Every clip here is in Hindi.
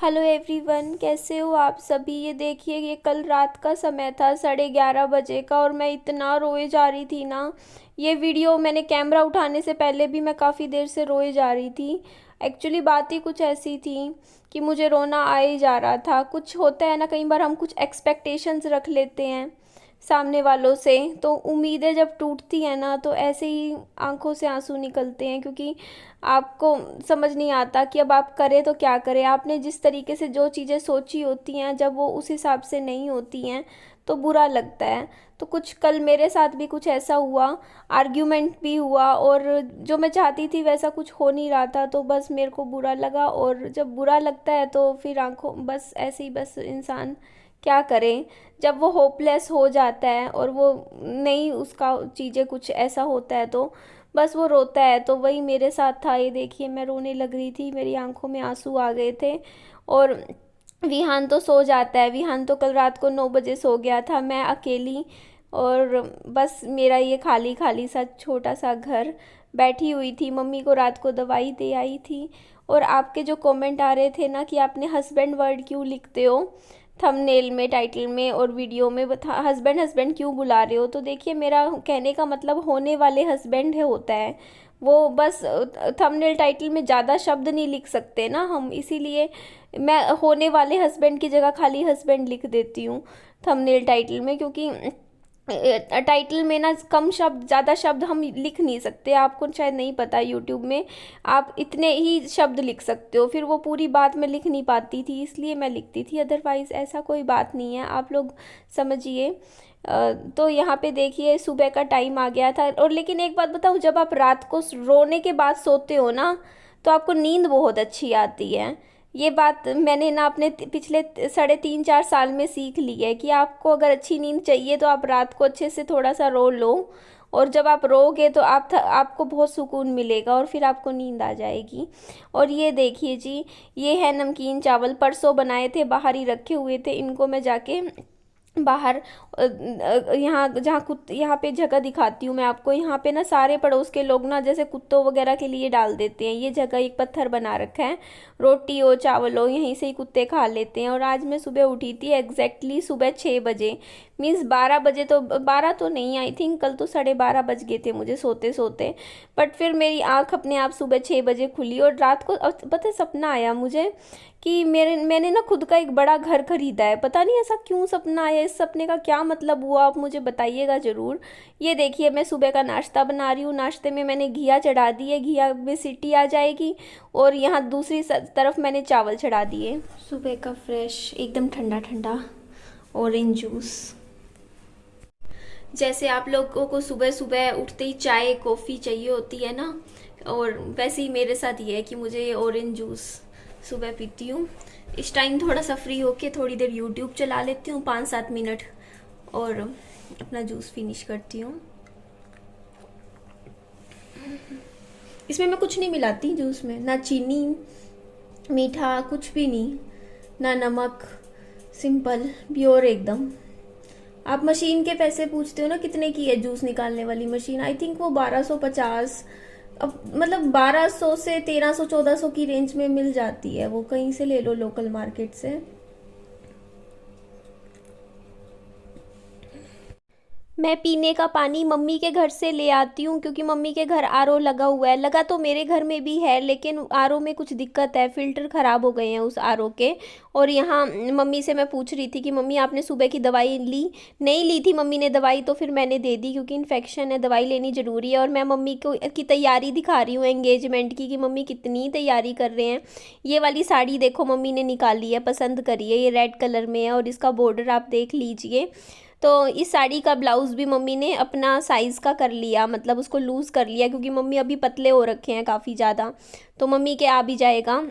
हेलो एवरीवन, कैसे हो आप सभी। ये देखिए, ये कल रात का समय था 11:30 बजे का और मैं इतना रोए जा रही थी ना। ये वीडियो मैंने कैमरा उठाने से पहले भी मैं काफ़ी देर से रोए जा रही थी। एक्चुअली बात ही कुछ ऐसी थी कि मुझे रोना आ ही जा रहा था। कुछ होता है ना, कई बार हम कुछ एक्सपेक्टेशंस रख लेते हैं सामने वालों से, तो उम्मीदें जब टूटती हैं ना तो ऐसे ही आंखों से आंसू निकलते हैं, क्योंकि आपको समझ नहीं आता कि अब आप करें तो क्या करें। आपने जिस तरीके से जो चीज़ें सोची होती हैं, जब वो उस हिसाब से नहीं होती हैं तो बुरा लगता है। तो कुछ कल मेरे साथ भी कुछ ऐसा हुआ, आर्ग्यूमेंट भी हुआ और जो मैं चाहती थी वैसा कुछ हो नहीं रहा था, तो बस मेरे को बुरा लगा। और जब बुरा लगता है तो फिर आंखों बस ऐसे ही, बस इंसान क्या करें। जब वो होपलेस हो जाता है और वो नहीं, उसका चीज़ें कुछ ऐसा होता है तो बस वो रोता है। तो वही मेरे साथ था। ये देखिए, मैं रोने लग रही थी, मेरी आंखों में आंसू आ गए थे। और विहान तो सो जाता है, विहान तो कल रात को 9 बजे सो गया था, मैं अकेली। और बस मेरा ये खाली खाली सा छोटा सा घर, बैठी हुई थी। मम्मी को रात को दवाई दे आई थी। और आपके जो कमेंट आ रहे थे ना कि आपने हस्बैंड वर्ड क्यों लिखते हो थंबनेल में, टाइटल में और वीडियो में, हस्बैंड हस्बैंड क्यों बुला रहे हो। तो देखिए, मेरा कहने का मतलब होने वाले हस्बैंड है होता है वो। बस थंबनेल टाइटल में ज़्यादा शब्द नहीं लिख सकते ना हम, इसीलिए मैं होने वाले हस्बैंड की जगह खाली हस्बैंड लिख देती हूँ थंबनेल टाइटल में, क्योंकि टाइटल में ना कम शब्द, ज़्यादा शब्द हम लिख नहीं सकते। आपको शायद नहीं पता, यूट्यूब में आप इतने ही शब्द लिख सकते हो, फिर वो पूरी बात मैं लिख नहीं पाती थी, इसलिए मैं लिखती थी। अदरवाइज़ ऐसा कोई बात नहीं है, आप लोग समझिए। तो यहाँ पे देखिए, सुबह का टाइम आ गया था। और लेकिन एक बात बताऊँ, जब आप रात को रोने के बाद सोते हो ना तो आपको नींद बहुत अच्छी आती है। ये बात मैंने ना अपने पिछले 3.5-4 साल में सीख ली है कि आपको अगर अच्छी नींद चाहिए तो आप रात को अच्छे से थोड़ा सा रो लो। और जब आप रोगे तो आपको बहुत सुकून मिलेगा और फिर आपको नींद आ जाएगी। और ये देखिए जी, ये है नमकीन चावल, परसों बनाए थे, बाहर ही रखे हुए थे। इनको मैं जाके बाहर यहाँ जहाँ यहाँ पे जगह दिखाती हूँ मैं आपको। यहाँ पे ना सारे पड़ोस के लोग ना जैसे कुत्तों वगैरह के लिए डाल देते हैं। ये जगह एक पत्थर बना रखा है, रोटी हो चावल हो यहीं से ही कुत्ते खा लेते हैं। और आज मैं सुबह उठी थी एग्जैक्टली सुबह 6 बजे, मीन्स 12 बजे, तो 12 तो नहीं, आई थिंक कल तो 12:30 बज गए थे मुझे सोते सोते। बट फिर मेरी आँख अपने आप सुबह 6 बजे खुली। और रात को पता है सपना आया मुझे कि मैंने ना खुद का एक बड़ा घर खरीदा है। पता नहीं ऐसा क्यों सपना आया, इस सपने का क्या मतलब हुआ, आप मुझे बताइएगा ज़रूर। ये देखिए, मैं सुबह का नाश्ता बना रही हूँ। नाश्ते में मैंने घिया चढ़ा दी है, घिया में सीटी आ जाएगी। और यहाँ दूसरी तरफ मैंने चावल चढ़ा दिए। सुबह का फ्रेश एकदम ठंडा ठंडा ऑरेंज जूस। जैसे आप लोगों को सुबह सुबह उठते ही चाय कॉफ़ी चाहिए होती है ना, और वैसे ही मेरे साथ ये है कि मुझे ये ऑरेंज जूस सुबह पीती हूँ। इस टाइम थोड़ा सा फ्री होके थोड़ी देर यूट्यूब चला लेती हूँ 5-7 मिनट और अपना जूस फिनिश करती हूँ। इसमें मैं कुछ नहीं मिलाती जूस में, ना चीनी मीठा कुछ भी नहीं, ना नमक, सिंपल प्योर एकदम। आप मशीन के पैसे पूछते हो ना कितने की है जूस निकालने वाली मशीन, आई थिंक वो 1250, अब मतलब 1200 से 1300-1400 की रेंज में मिल जाती है। वो कहीं से ले लो, लोकल मार्केट से। मैं पीने का पानी मम्मी के घर से ले आती हूँ, क्योंकि मम्मी के घर आरओ लगा हुआ है। लगा तो मेरे घर में भी है, लेकिन आरओ में कुछ दिक्कत है, फ़िल्टर ख़राब हो गए हैं उस आरओ के। और यहाँ मम्मी से मैं पूछ रही थी कि मम्मी आपने सुबह की दवाई ली, नहीं ली थी मम्मी ने दवाई, तो फिर मैंने दे दी, क्योंकि इन्फेक्शन है, दवाई लेनी ज़रूरी है। और मैं मम्मी को की तैयारी दिखा रही हूँ एंगेजमेंट की, कि मम्मी कितनी तैयारी कर रहे हैं। ये वाली साड़ी देखो मम्मी ने निकाली है, पसंद करी है, ये रेड कलर में है और इसका बॉर्डर आप देख लीजिए। तो इस साड़ी का ब्लाउज़ भी मम्मी ने अपना साइज़ का कर लिया, मतलब उसको लूज़ कर लिया, क्योंकि मम्मी अभी पतले हो रखे हैं काफ़ी ज़्यादा, तो मम्मी के आ भी जाएगा।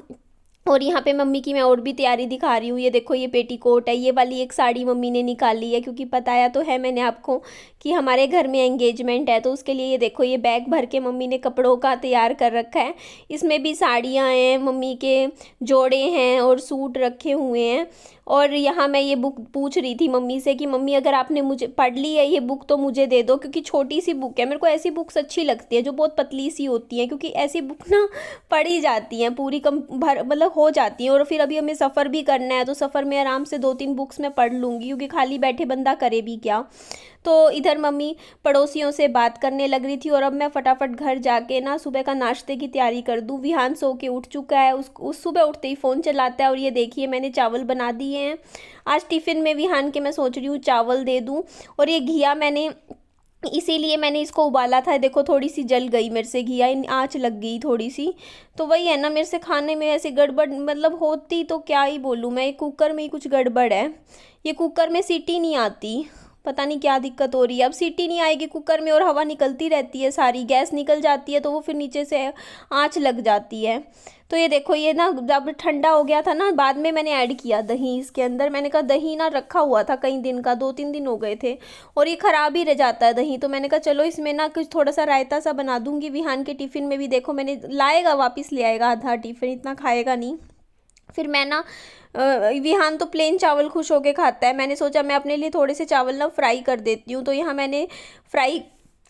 और यहाँ पे मम्मी की मैं और भी तैयारी दिखा रही हूँ। ये देखो, ये पेटीकोट है, ये वाली एक साड़ी मम्मी ने निकाली है, क्योंकि बताया तो है मैंने आपको कि हमारे घर में एंगेजमेंट है, तो उसके लिए ये देखो, ये बैग भर के मम्मी ने कपड़ों का तैयार कर रखा है। इसमें भी साड़ियाँ हैं, मम्मी के जोड़े हैं और सूट रखे हुए हैं। और यहाँ मैं ये बुक पूछ रही थी मम्मी से कि मम्मी अगर आपने मुझे पढ़ ली है ये बुक तो मुझे दे दो, क्योंकि छोटी सी बुक है। मेरे को ऐसी बुक्स अच्छी लगती है जो बहुत पतली सी होती हैं, क्योंकि ऐसी बुक ना पढ़ी जाती हैं पूरी, कम भर मतलब हो जाती हैं। और फिर अभी हमें सफ़र भी करना है, तो सफ़र में आराम से 2-3 बुक्स मैं पढ़ लूँगी, क्योंकि खाली बैठे बंदा करे भी क्या। तो इधर मम्मी पड़ोसियों से बात करने लग रही थी, और अब मैं फटाफट घर जाके ना सुबह का नाश्ते की तैयारी कर दूँ। विहान सो के उठ चुका है, उस सुबह उठते ही फ़ोन चलाता है। और ये देखिए मैंने चावल बना दिए हैं आज टिफ़िन में विहान के, मैं सोच रही हूँ चावल दे दूँ। और ये घिया मैंने इसीलिए मैंने इसको उबाला था, देखो थोड़ी सी जल गई मेरे से, घिया आँच लग गई थोड़ी सी। तो वही है ना, मेरे से खाने में ऐसे गड़बड़ मतलब होती तो क्या ही बोलूँ मैं, कुकर में ही कुछ गड़बड़ है। ये कुकर में सीटी नहीं आती, पता नहीं क्या दिक्कत हो रही है। अब सीटी नहीं आएगी कुकर में और हवा निकलती रहती है, सारी गैस निकल जाती है, तो वो फिर नीचे से आँच लग जाती है। तो ये देखो, ये ना जब ठंडा हो गया था ना, बाद में मैंने ऐड किया दही इसके अंदर। मैंने कहा दही ना रखा हुआ था कई दिन का, 2-3 दिन हो गए थे, और ये ख़राब ही रह जाता है दही। तो मैंने कहा चलो इसमें ना कुछ थोड़ा सा रायता सा बना दूंगी। विहान के टिफ़िन में भी देखो मैंने लाएगा, वापस ले आएगा आधा टिफ़िन, इतना खाएगा नहीं। फिर मैं ना विहान तो प्लेन चावल खुश होके खाता है, मैंने सोचा मैं अपने लिए थोड़े से चावल ना फ्राई कर देती हूँ। तो यहाँ मैंने फ्राई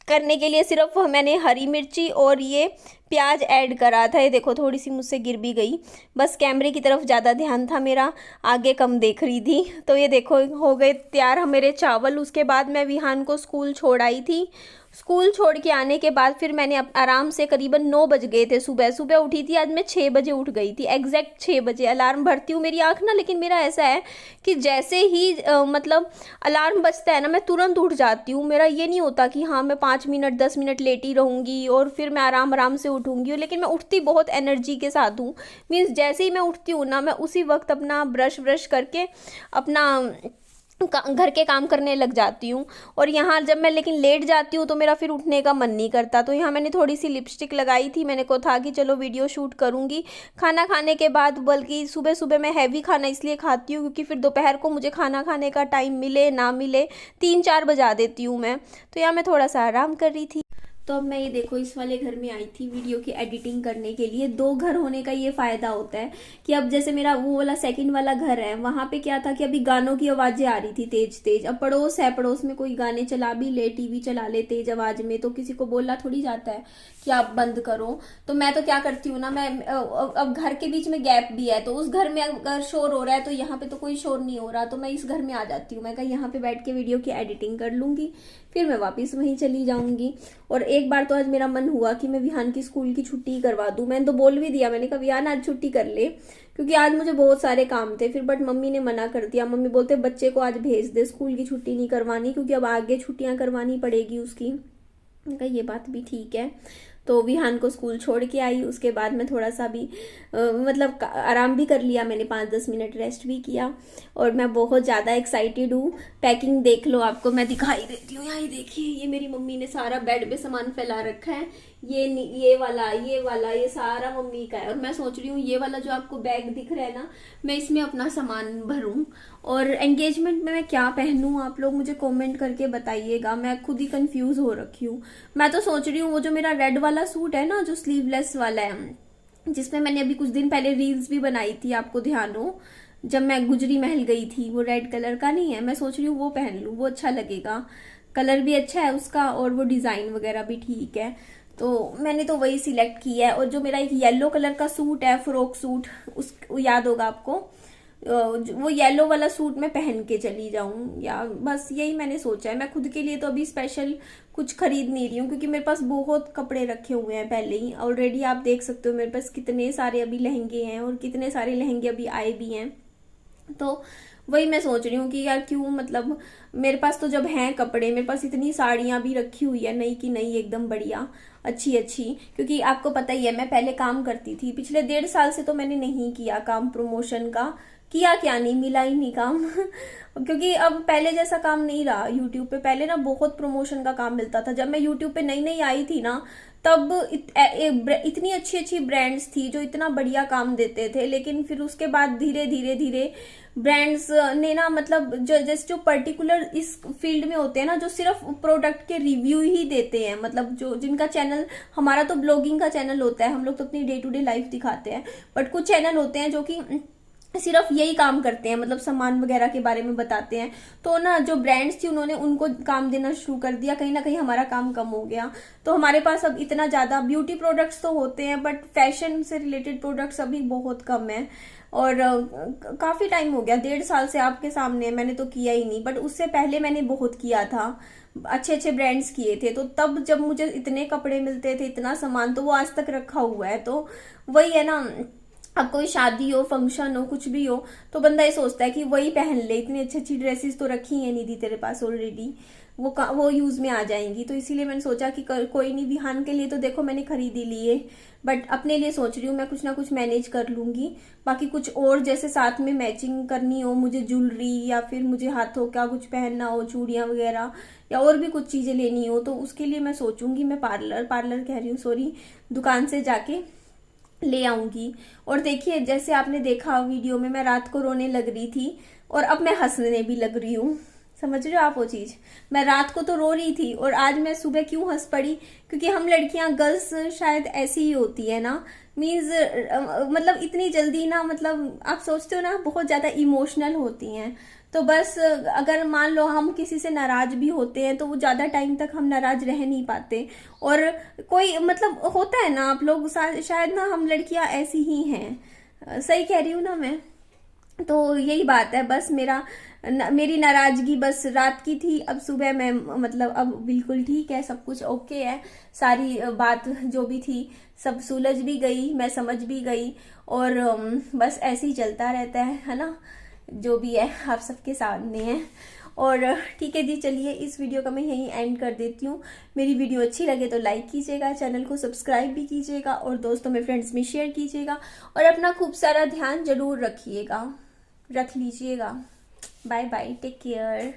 करने के लिए सिर्फ मैंने हरी मिर्ची और ये प्याज ऐड करा था। ये देखो थोड़ी सी मुझसे गिर भी गई, बस कैमरे की तरफ ज़्यादा ध्यान था मेरा, आगे कम देख रही थी। तो ये देखो हो गए तैयार मेरे चावल। उसके बाद मैं विहान को स्कूल छोड़ आई थी। स्कूल छोड़ के आने के बाद फिर मैंने आराम से, करीबन 9 बज गए थे, सुबह सुबह उठी थी आज मैं, 6 बजे उठ गई थी, एग्जैक्ट 6 बजे। अलार्म भरती हूँ, मेरी आँख ना, लेकिन मेरा ऐसा है कि जैसे ही मतलब अलार्म बजता है ना, मैं तुरंत उठ जाती हूँ। मेरा ये नहीं होता कि हाँ मैं 5 मिनट 10 मिनट लेटी रहूँगी और फिर मैं आराम आराम से उठूँगी, लेकिन मैं उठती बहुत एनर्जी के साथ हूँ। मीन्स जैसे ही मैं उठती हूँ ना, मैं उसी वक्त अपना ब्रश करके अपना घर के काम करने लग जाती हूँ। और यहाँ जब मैं लेकिन लेट जाती हूँ तो मेरा फिर उठने का मन नहीं करता। तो यहाँ मैंने थोड़ी सी लिपस्टिक लगाई थी, मैंने को था कि चलो वीडियो शूट करूँगी खाना खाने के बाद। बल्कि सुबह सुबह मैं हैवी खाना इसलिए खाती हूँ क्योंकि फिर दोपहर को मुझे खाना खाने का टाइम मिले ना मिले, 3-4 बजा देती हूँ मैं। तो यहाँ मैं थोड़ा सा आराम कर रही थी। तो अब मैं ये देखो इस वाले घर में आई थी वीडियो की एडिटिंग करने के लिए। 2 घर होने का ये फ़ायदा होता है कि अब जैसे मेरा वो वाला सेकंड वाला घर है, वहाँ पे क्या था कि अभी गानों की आवाज़ें आ रही थी तेज तेज। अब पड़ोस है, पड़ोस में कोई गाने चला भी ले, टीवी चला ले तेज आवाज़ में, तो किसी को बोलना थोड़ी जाता है कि आप बंद करो। तो मैं तो क्या करती हूँ ना, मैं अब घर के बीच में गैप भी है, तो उस घर में अगर शोर हो रहा है तो यहाँ पे तो कोई शोर नहीं हो रहा, तो मैं इस घर में आ जाती हूँ। मैं कहा यहाँ पे बैठ के वीडियो की एडिटिंग कर लूँगी, फिर मैं वापस वहीं चली जाऊँगी। और एक बार तो आज मेरा मन हुआ कि मैं विहान की स्कूल की छुट्टी करवा दूं। मैंने तो बोल भी दिया, मैंने कहा विहान आज छुट्टी कर ले, क्योंकि आज मुझे बहुत सारे काम थे। फिर बट मम्मी ने मना कर दिया। मम्मी बोलते बच्चे को आज भेज दे, स्कूल की छुट्टी नहीं करवानी, क्योंकि अब आगे छुट्टियां करवानी पड़ेगी उसकी। मैंने कहा ये बात भी ठीक है। तो विहान को स्कूल छोड़ के आई, उसके बाद मैं थोड़ा सा भी मतलब आराम भी कर लिया मैंने, 5-10 मिनट रेस्ट भी किया। और मैं बहुत ज़्यादा एक्साइटेड हूँ। पैकिंग देख लो, आपको मैं दिखाई देती हूँ। यहाँ देखिए, ये मेरी मम्मी ने सारा बेड पे सामान फैला रखा है। ये वाला ये सारा मम्मी का है। और मैं सोच रही हूँ ये वाला जो आपको बैग दिख रहा है ना, मैं इसमें अपना सामान भरूं। और एंगेजमेंट में मैं क्या पहनूं, आप लोग मुझे कमेंट करके बताइएगा। मैं खुद ही कंफ्यूज हो रखी हूँ। मैं तो सोच रही हूँ वो जो मेरा रेड वाला सूट है ना, जो स्लीवलेस वाला है, जिसमें मैंने अभी कुछ दिन पहले रील्स भी बनाई थी, आपको ध्यान हो, जब मैं गुजरी महल गई थी, वो रेड कलर का नहीं है, मैं सोच रही हूँ वो पहन लूँ, वो अच्छा लगेगा, कलर भी अच्छा है उसका और वो डिज़ाइन वगैरह भी ठीक है। तो मैंने तो वही सिलेक्ट किया है। और जो मेरा एक येलो कलर का सूट है, फ्रॉक सूट, उस याद होगा आपको, वो येलो वाला सूट मैं पहन के चली जाऊं, या बस यही मैंने सोचा है। मैं खुद के लिए तो अभी स्पेशल कुछ खरीद नहीं रही हूँ, क्योंकि मेरे पास बहुत कपड़े रखे हुए हैं पहले ही ऑलरेडी। आप देख सकते हो मेरे पास कितने सारे अभी लहंगे हैं, और कितने सारे लहंगे अभी आए भी हैं। तो वही मैं सोच रही हूँ कि यार क्यों, मतलब मेरे पास तो जब हैं कपड़े, मेरे पास इतनी साड़ियाँ भी रखी हुई है, नई की नई एकदम बढ़िया अच्छी अच्छी। क्योंकि आपको पता ही है मैं पहले काम करती थी, पिछले 1.5 साल से तो मैंने नहीं किया काम प्रमोशन का, किया क्या नहीं, मिला ही नहीं काम क्योंकि अब पहले जैसा काम नहीं रहा यूट्यूब पे। पहले ना बहुत प्रमोशन का काम मिलता था। जब मैं यूट्यूब पे नई नई आई थी ना, तब इतनी अच्छी अच्छी ब्रांड्स थी जो इतना बढ़िया काम देते थे। लेकिन फिर उसके बाद धीरे धीरे धीरे ब्रांड्स ने ना, मतलब जैसे जो पर्टिकुलर इस फील्ड में होते हैं ना, जो सिर्फ प्रोडक्ट के रिव्यू ही देते हैं, मतलब जो जिनका चैनल, हमारा तो ब्लॉगिंग का चैनल होता है, हम लोग तो अपनी डे टू डे लाइफ दिखाते हैं, बट कुछ चैनल होते हैं जो कि सिर्फ यही काम करते हैं, मतलब सामान वगैरह के बारे में बताते हैं। तो ना जो ब्रांड्स थी उन्होंने उनको काम देना शुरू कर दिया, कहीं ना कहीं हमारा काम कम हो गया। तो हमारे पास अब इतना ज्यादा ब्यूटी प्रोडक्ट्स तो होते हैं, बट फैशन से रिलेटेड प्रोडक्ट्स अभी बहुत कम है। और काफी टाइम हो गया, 1.5 साल से आपके सामने मैंने तो किया ही नहीं, बट उससे पहले मैंने बहुत किया था, अच्छे अच्छे ब्रांड्स किए थे। तो तब जब मुझे इतने कपड़े मिलते थे, इतना सामान, तो वो आज तक रखा हुआ है। तो वही है ना, अब कोई शादी हो, फंक्शन हो, कुछ भी हो, तो बंदा ये सोचता है कि वही पहन ले, इतनी अच्छी अच्छी ड्रेसेस तो रखी है निधि तेरे पास ऑलरेडी, वो यूज में आ जाएंगी। तो इसीलिए मैंने सोचा कि कोई नहीं, विहान के लिए तो देखो मैंने खरीद ही लिए, बट अपने लिए सोच रही हूँ मैं कुछ ना कुछ मैनेज कर लूंगी। बाकी कुछ और जैसे साथ में मैचिंग करनी हो, मुझे ज्वेलरी या फिर मुझे हाथों का कुछ पहनना हो, चूड़ियां वगैरह, या और भी कुछ चीजें लेनी हो, तो उसके लिए मैं सोचूंगी मैं पार्लर कह रही हूँ, सॉरी, दुकान से जाके ले आऊंगी। और देखिए, जैसे आपने देखा वीडियो में, मैं रात को रोने लग रही थी और अब मैं हंसने भी लग रही हूँ। समझ रहे हो आप वो चीज? मैं रात को तो रो रही थी और आज मैं सुबह क्यों हंस पड़ी, क्योंकि हम लड़कियां, गर्ल्स शायद ऐसी ही होती है ना, मीन्स मतलब इतनी जल्दी ना, मतलब आप सोचते हो ना, बहुत ज्यादा इमोशनल होती हैं। तो बस अगर मान लो हम किसी से नाराज भी होते हैं तो वो ज्यादा टाइम तक हम नाराज रह नहीं पाते। और कोई मतलब होता है ना, आप लोग शायद ना, हम लड़कियां ऐसी ही हैं। सही कह रही हूँ ना मैं? तो यही बात है, बस मेरी नाराजगी बस रात की थी। अब सुबह मैं, मतलब अब बिल्कुल ठीक है, सब कुछ ओके है, सारी बात जो भी थी सब सुलझ भी गई, मैं समझ भी गई। और बस ऐसे ही चलता रहता है ना, जो भी है आप सबके सामने है। और ठीक है जी, चलिए इस वीडियो का मैं यहीं एंड कर देती हूँ। मेरी वीडियो अच्छी लगे तो लाइक कीजिएगा, चैनल को सब्सक्राइब भी कीजिएगा और दोस्तों में, फ्रेंड्स में शेयर कीजिएगा। और अपना खूब सारा ध्यान जरूर रख लीजिएगा। Bye bye, take care.